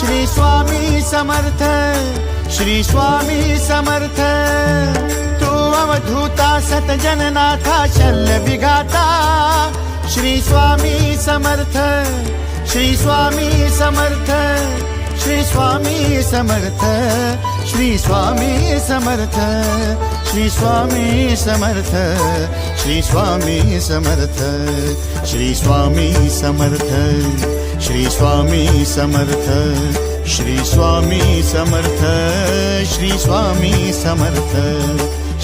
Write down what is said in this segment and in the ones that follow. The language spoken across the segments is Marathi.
श्री स्वामी समर्थ, श्री स्वामी समर्थ। तू अवधूता सतजननाथा शल्य विघाता, श्री स्वामी समर्थ, श्री स्वामी समर्थ, श्री स्वामी समर्थ, श्री स्वामी समर्थ, श्री स्वामी समर्थ, श्री स्वामी समर्थ, श्री स्वामी समर्थ, श्री स्वामी समर्थ, श्री स्वामी समर्थ, श्री स्वामी समर्थ,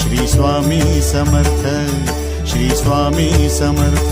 श्री स्वामी समर्थ, श्री स्वामी समर्थ।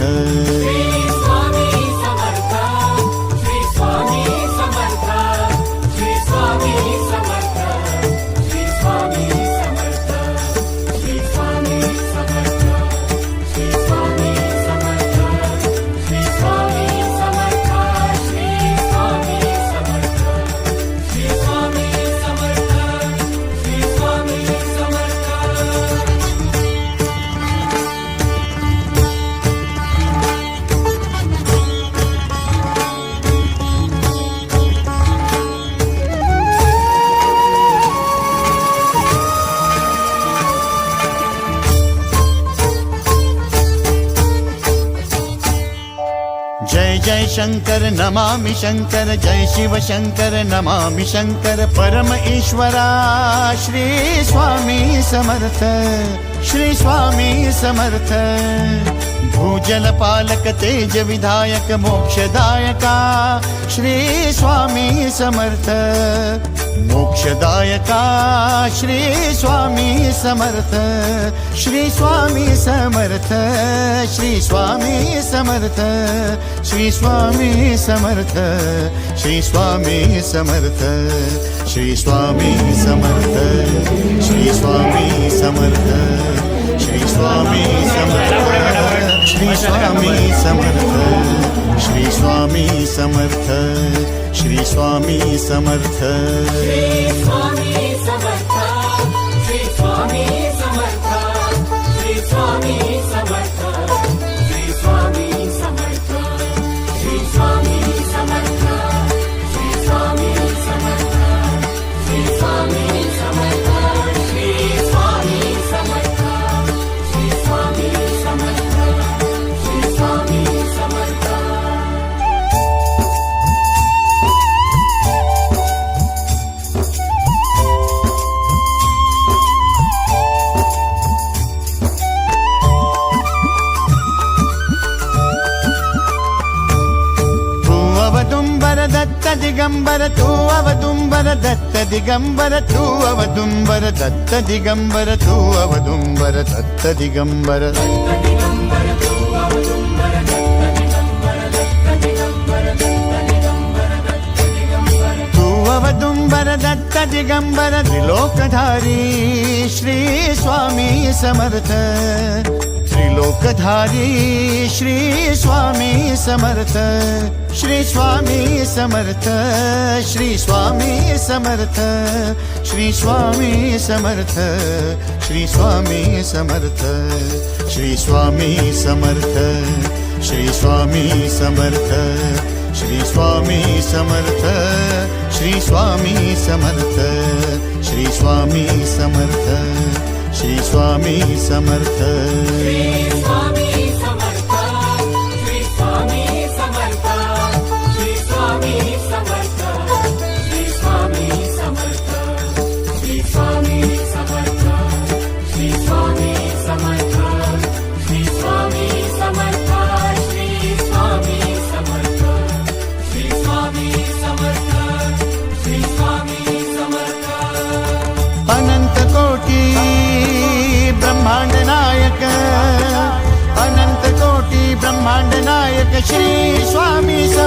जय जय शंकर नमामि शंकर, जय शिव शंकर नमामि शंकर। परम ईश्वरा श्री स्वामी समर्थ, श्री स्वामी समर्थ। भूजल पालक तेज विधायक मोक्षदायका, श्री स्वामी समर्थ। मोक्षदायका श्री स्वामी समर्थ, श्री स्वामी समर्थ, श्री स्वामी समर्थ, श्री स्वामी समर्थ, श्री स्वामी समर्थ, श्री स्वामी समर्थ, श्री स्वामी समर्थ, श्री स्वामी समर्थ, श्री स्वामी समर्थ, श्री स्वामी समर्थ, श्री स्वामी समर्थ। श्री स्वामी समर्थ, श्री स्वामी समर्थ, श्री स्वामी समर्थ, श्री स्वामी समर्थ, श्री स्वामी समर्थ, श्री स्वामी समर्थ, श्री स्वामी समर्थ, श्री स्वामी समर्थ, श्री स्वामी समर्थ, श्री स्वामी समर्थ। दत्त दिगंबर तू अवदुंबर दत्त दिगंबर तू अवदुंबर दत्त दिगंबर तू अवदुंबर दत्त दिगंबर। तू अवदुंबर दत्त दिगंबर त्रिलोकधारी श्री स्वामी समर्थ। त्रिलोकधारी श्री स्वामी समर्थ, श्री स्वामी समर्थ, श्री स्वामी समर्थ, श्री स्वामी समर्थ, श्री स्वामी समर्थ, श्री स्वामी समर्थ, श्री स्वामी समर्थ, श्री स्वामी समर्थ, श्री स्वामी समर्थ, श्री स्वामी समर्थ, श्री स्वामी समर्थ। श्री स्वामी समर्थ, श्री स्वामी समर्थ, श्री स्वामी समर्थ, श्री स्वामी समर्थ, श्री स्वामी समर्थ, श्री स्वामी समर्थ, श्री स्वामी समर्थ, श्री स्वामी समर्थ, श्री स्वामी समर्थ, श्री स्वामी समर्थ। अनंत कोटी ब्रह्मांड नायक, अनंत कोटी ब्रह्मांड नायक श्री स्वामी समर्थ।